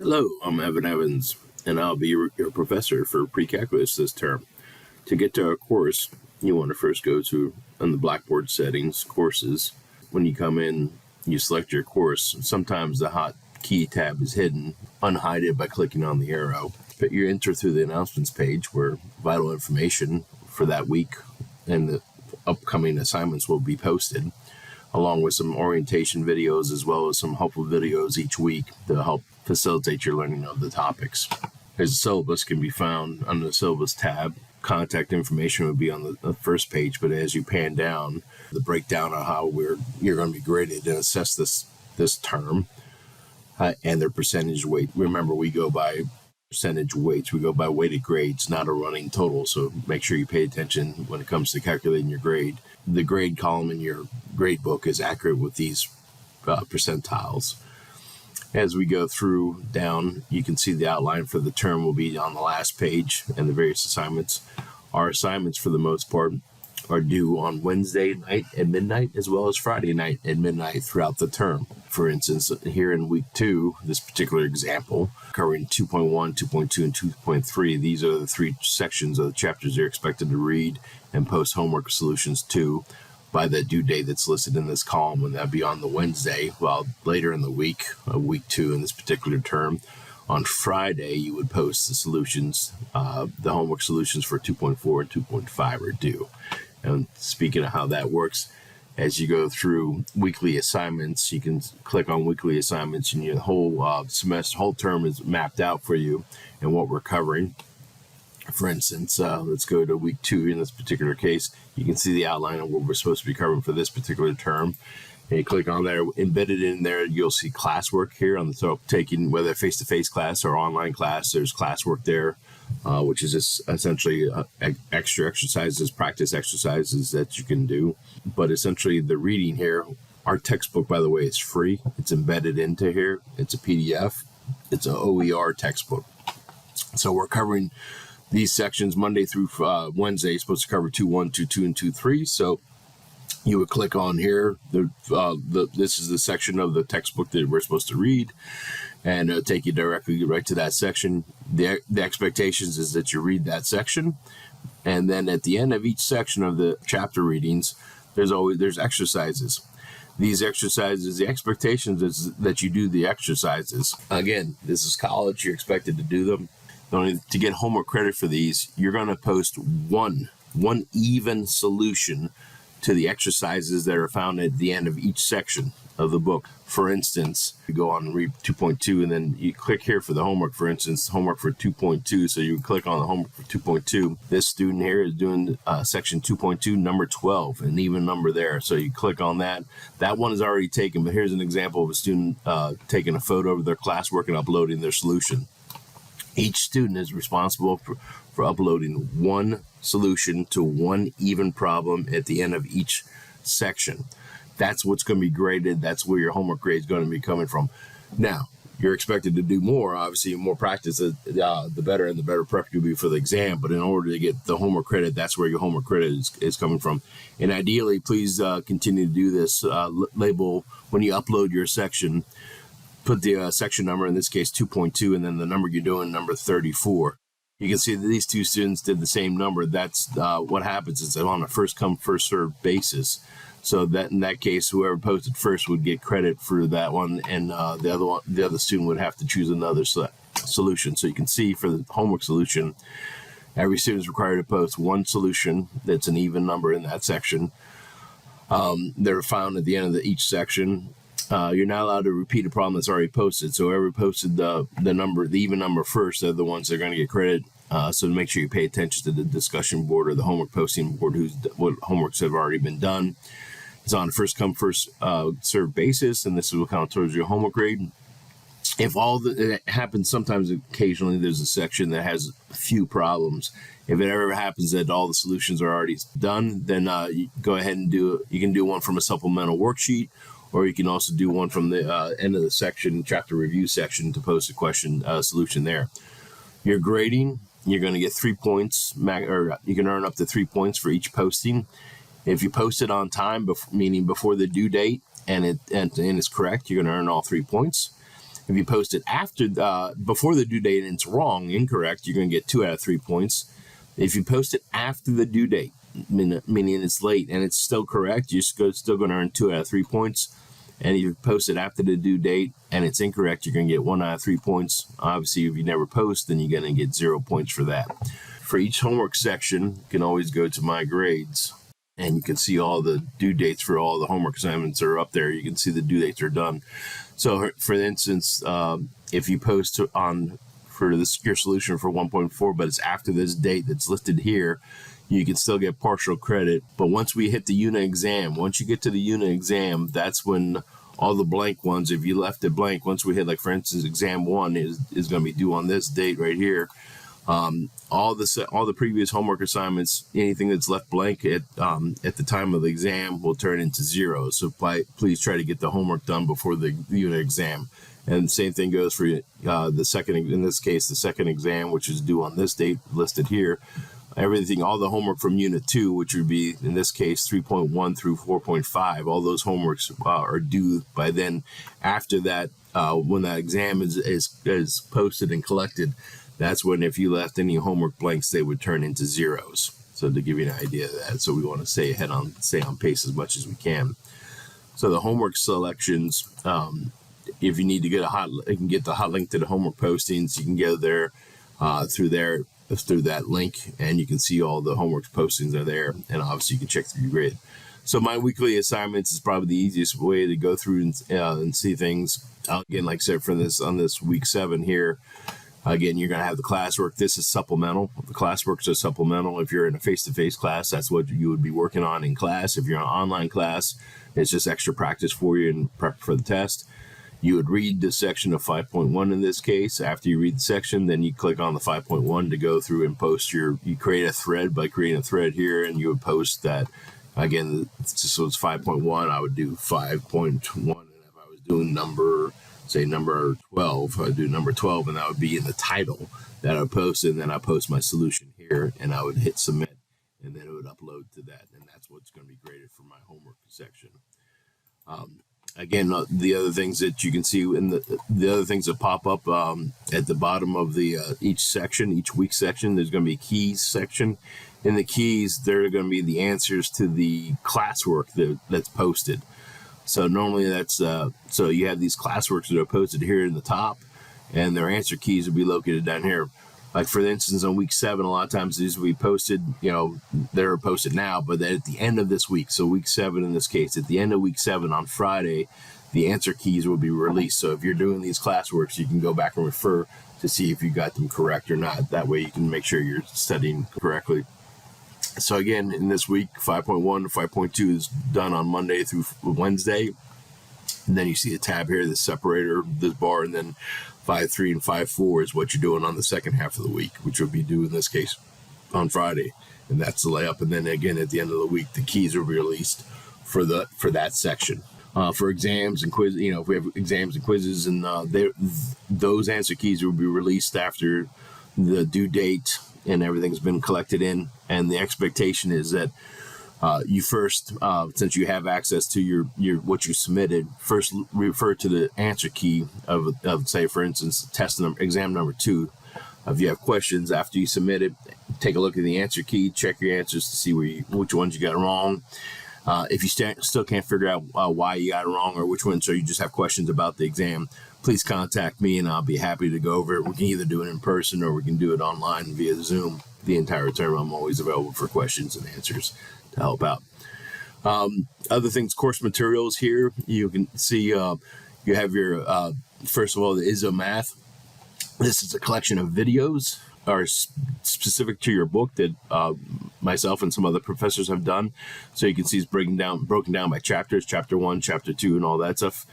Hello, I'm Evan Evans, and I'll be your professor for Precalculus this term. To get to our course, you want to first go to on the Blackboard settings, courses. When you come in, you select your course. Sometimes the hotkey tab is hidden. Unhide it by clicking on the arrow. But you enter through the announcements page where vital information for that week and the upcoming assignments will be posted, along with some orientation videos as well as some helpful videos each week to help facilitate your learning of the topics. As the syllabus can be found under the syllabus tab, contact information would be on the first page, but as you pan down, the breakdown of how you're going to be graded and assessed this term and their percentage weight. Remember, we go by percentage weights. We go by weighted grades, not a running total. So make sure you pay attention when it comes to calculating your grade. The grade column in your grade book is accurate with these percentiles. As we go through down, you can see the outline for the term will be on the last page and the various assignments. Our assignments, for the most part, are due on Wednesday night at midnight as well as Friday night at midnight throughout the term. For instance, here in week 2, this particular example, covering 2.1, 2.2, and 2.3, these are the 3 sections of the chapters you're expected to read and post homework solutions to by the due date that's listed in this column, and that'd be on the Wednesday. While later in the week, week 2 in this particular term, on Friday, you would post the solutions, the homework solutions for 2.4 and 2.5 are due. And speaking of how that works, as you go through weekly assignments, you can click on weekly assignments, and your whole semester, whole term is mapped out for you and what we're covering. For instance, let's go to week 2 in this particular case. You can see the outline of what we're supposed to be covering for this particular term. And you click on there, embedded in there, you'll see classwork here on the top, taking whether face-to-face class or online class. There's classwork there, which is just essentially extra exercises, practice exercises that you can do. But essentially the reading here, our textbook, by the way, is free. It's embedded into here. It's a PDF. It's an OER textbook. So we're covering these sections Monday through Wednesday. You're supposed to cover 2.1, 2.2, and 2.3. So you would click on here. This is the section of the textbook that we're supposed to read, and it'll take you directly right to that section. The expectations is that you read that section, and then at the end of each section of the chapter readings, there's exercises. These exercises, the expectations is that you do the exercises. Again, this is college. You're expected to do them. To get homework credit for these, you're going to post one even solution to the exercises that are found at the end of each section of the book. For instance, you go on and read 2.2, and then you click here for the homework. For instance, homework for 2.2. So you click on the homework for 2.2. This student here is doing section 2.2, number 12, an even number there. So you click on that. That one is already taken, but here's an example of a student taking a photo of their classwork and uploading their solution. Each student is responsible for uploading one solution to one even problem at the end of each section. That's what's going to be graded. That's where your homework grade is going to be coming from. Now, you're expected to do more. Obviously, more practice, the better, and the better prep you'll be for the exam. But in order to get the homework credit, that's where your homework credit is coming from. And ideally, please continue to do this. Label when you upload your section. Put the section number, in this case 2.2, and then the number you're doing, number 34. You can see that these two students did the same number. That's what happens is on a first come, first served basis. So that in that case, whoever posted first would get credit for that one, and the other student would have to choose another solution. So you can see for the homework solution, every student is required to post one solution that's an even number in that section. They're found at the end of each section. You're not allowed to repeat a problem that's already posted. So whoever posted the even number first, they're the ones that are going to get credit. So make sure you pay attention to the discussion board or the homework posting board, what homeworks have already been done. It's on a first come, first served basis, and this will count towards your homework grade. If it happens, sometimes occasionally there's a section that has a few problems. If it ever happens that all the solutions are already done, then you go ahead and you can do one from a supplemental worksheet, or you can also do one from the end of the section, chapter review section, to post a question solution there. Your grading, you're going to get 3 points, or you can earn up to 3 points for each posting. If you post it on time, meaning before the due date, and it's correct, you're going to earn all 3 points. If you post it after before the due date and it's wrong, incorrect, you're going to get 2 out of 3 points. If you post it after the due date, meaning it's late and it's still correct, you're still going to earn 2 out of 3 points. And if you post it after the due date and it's incorrect, you're going to get 1 out of 3 points. Obviously, if you never post, then you're going to get 0 points for that. For each homework section, you can always go to My Grades, and you can see all the due dates for all the homework assignments are up there. You can see the due dates are done. So, for instance, if you post for your solution for 1.4, but it's after this date that's listed here, you can still get partial credit. But once we hit the unit exam, once you get to the unit exam, that's when all the blank ones, if you left it blank, once we hit, like, for instance, exam 1 is going to be due on this date right here. All the previous homework assignments, anything that's left blank at the time of the exam will turn into 0. So please try to get the homework done before the unit exam. And the same thing goes for the second, in this case, the second exam, which is due on this date listed here. Everything, all the homework from Unit 2, which would be, in this case, 3.1 through 4.5, all those homeworks are due by then. After that, when that exam is posted and collected, that's when, if you left any homework blanks, they would turn into 0s. So to give you an idea of that, so we want to stay on pace as much as we can. So the homework selections, if you need to you can get the hot link to the homework postings. You can go there through that link, and you can see all the homework postings are there, and obviously you can check through your grid. So my weekly assignments is probably the easiest way to go through and see things. Again, like I said, on this week 7 here, again, you're going to have the classwork. This is supplemental. The classworks are supplemental. If you're in a face-to-face class, that's what you would be working on in class. If you're in an online class, it's just extra practice for you and prep for the test. You would read the section of 5.1 in this case. After you read the section, then you click on the 5.1 to go through and post you create a thread by creating a thread here, and you would post that. Again, so it's 5.1, I would do 5.1, and if I was doing number 12, I'd do number 12, and that would be in the title that I would post, and then I post my solution here, and I would hit submit, and then it would upload to that, and that's what's going to be graded for my homework section. Again, the other things that you can see in the other things that pop up at the bottom of the each week section, there's going to be a keys section. In the keys, there are going to be the answers to the classwork that's posted. So normally that's so you have these classworks that are posted here in the top, and their answer keys will be located down here. Like, for instance, on week 7, a lot of times these will be posted, they're posted now, but then at the end of this week, so week 7 in this case, at the end of week 7 on Friday, the answer keys will be released. So if you're doing these classworks, you can go back and refer to see if you got them correct or not. That way you can make sure you're studying correctly. So again, in this week, 5.1 to 5.2 is done on Monday through Wednesday. And then you see a tab here, the separator, this bar, and then 5.3 and 5.4 is what you're doing on the second half of the week, which will be due in this case on Friday. And that's the layup. And then again, at the end of the week, the keys will be released for that section. For exams and quizzes, if we have exams and quizzes, and those answer keys will be released after the due date and everything's been collected in. And the expectation is that you first, since you have access to your what you submitted, first refer to the answer key of say, for instance, exam number 2. If you have questions after you submit it, take a look at the answer key, check your answers to see which ones you got wrong. If you still can't figure out why you got it wrong or which one, so you just have questions about the exam, please contact me and I'll be happy to go over it. We can either do it in person or we can do it online via Zoom. The entire term, I'm always available for questions and answers to help out. Other things, course materials here, you can see you have your, first of all, the ISO Math. This is a collection of videos are specific to your book that myself and some other professors have done. So you can see it's broken down by chapters, chapter 1, chapter 2, and all that stuff.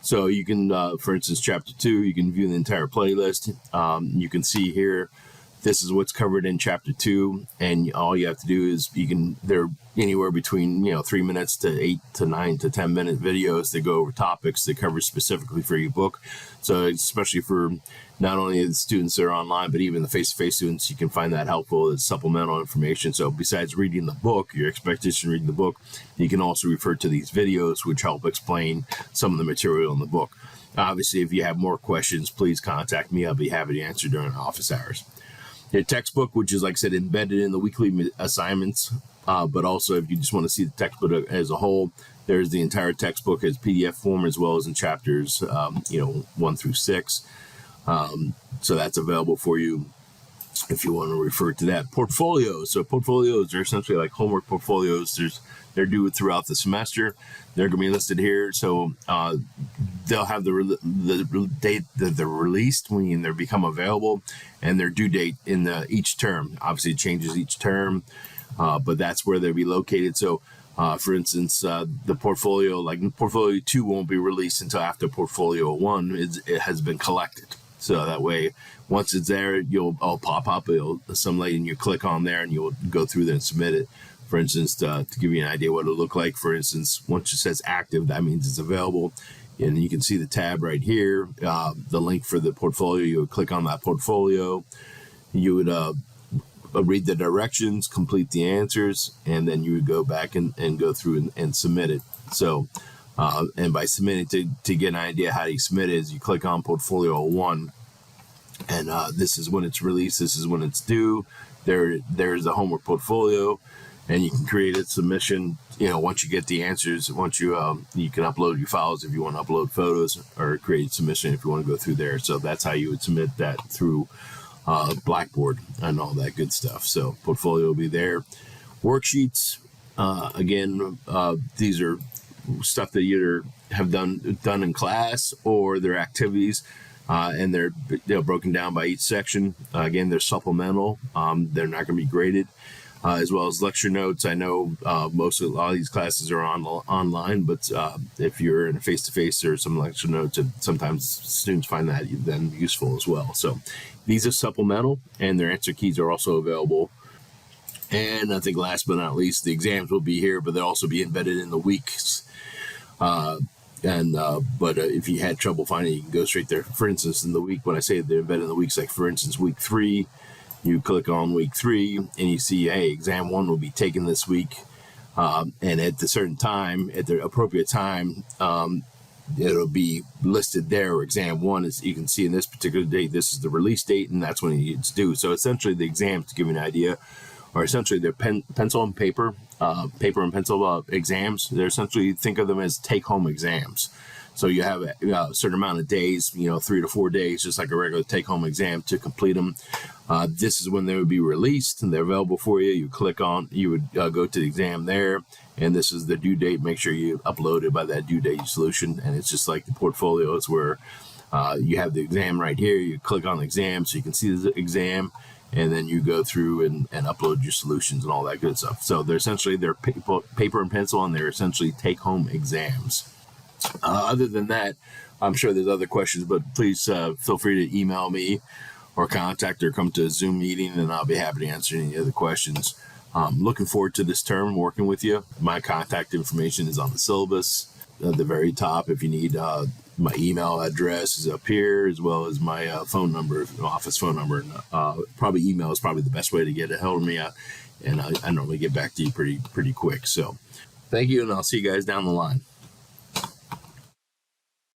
So you can, for instance, chapter 2, you can view the entire playlist. You can see here, this is what's covered in chapter 2, and all you have to do is they're anywhere between 3 minutes to 8 to 9 to 10 minute videos that go over topics that cover specifically for your book. So especially for not only the students that are online, but even the face-to-face students, you can find that helpful as supplemental information. So besides reading the book, your expectation of reading the book, you can also refer to these videos, which help explain some of the material in the book. Obviously, if you have more questions, please contact me. I'll be happy to answer during office hours. Your textbook, which is, like I said, embedded in the weekly assignments, but also if you just want to see the textbook as a whole, there's the entire textbook as PDF form as well as in chapters, 1 through 6. So that's available for you if you want to refer to that. Portfolios. So portfolios are essentially like homework portfolios. They're due throughout the semester. They're going to be listed here. So they'll have the date that they're released when they become available, and their due date in each term. Obviously, it changes each term, but that's where they'll be located. So, for instance, the portfolio, like portfolio 2, won't be released until after portfolio 1 it has been collected. So that way, once it's there, it'll pop up. And you click on there, and you'll go through there and submit it. For instance, to give you an idea what it'll look like, for instance, once it says active, that means it's available. And you can see the tab right here, the link for the portfolio. You would click on that portfolio. You would read the directions, complete the answers, and then you would go back and go through and submit it. So, and by submitting to get an idea how to submit it is you click on portfolio 1, and this is when it's released. This is when it's due. There's the homework portfolio. And you can create a submission, once you get the answers. Once you can upload your files if you want to upload photos, or create a submission if you want to go through there. So that's how you would submit that through Blackboard and all that good stuff. So portfolio will be there. Worksheets, again, these are stuff that you either have done in class or they're activities. And they're broken down by each section. Again, they're supplemental. They're not going to be graded. As well as lecture notes. I know a lot of these classes are online, but if you're in a face-to-face, there are some lecture notes, and sometimes students find that then useful as well. So these are supplemental, and their answer keys are also available. And I think last but not least, the exams will be here, but they'll also be embedded in the weeks. But if you had trouble finding it, you can go straight there. For instance, in the week, when I say they're embedded in the weeks, like for instance, week 3, you click on week 3 and you see, hey, exam 1 will be taken this week. And at a certain time, at the appropriate time, it'll be listed there. Or exam 1 is, you can see in this particular date, this is the release date, and that's when it's due. So essentially the exams, to give you an idea, are essentially they're pencil and paper and pencil exams. They're essentially, think of them as take-home exams. So you have a certain amount of days, 3 to 4 days, just like a regular take-home exam, to complete them. This is when they would be released, and they're available for you. You would go to the exam there, and this is the due date. Make sure you upload it by that due date solution. And it's just like the portfolio. It's where you have the exam right here. You click on the exam so you can see the exam, and then you go through and upload your solutions and all that good stuff. So they're paper and pencil, and they're essentially take-home exams. Other than that, I'm sure there's other questions, but please feel free to email me or contact or come to a Zoom meeting, and I'll be happy to answer any other questions. Looking forward to this term working with you. My contact information is on the syllabus at the very top. If you need my email address is up here, as well as my phone number, office phone number. Probably email is probably the best way to get a hold of me, and I normally get back to you pretty quick. So thank you, and I'll see you guys down the line.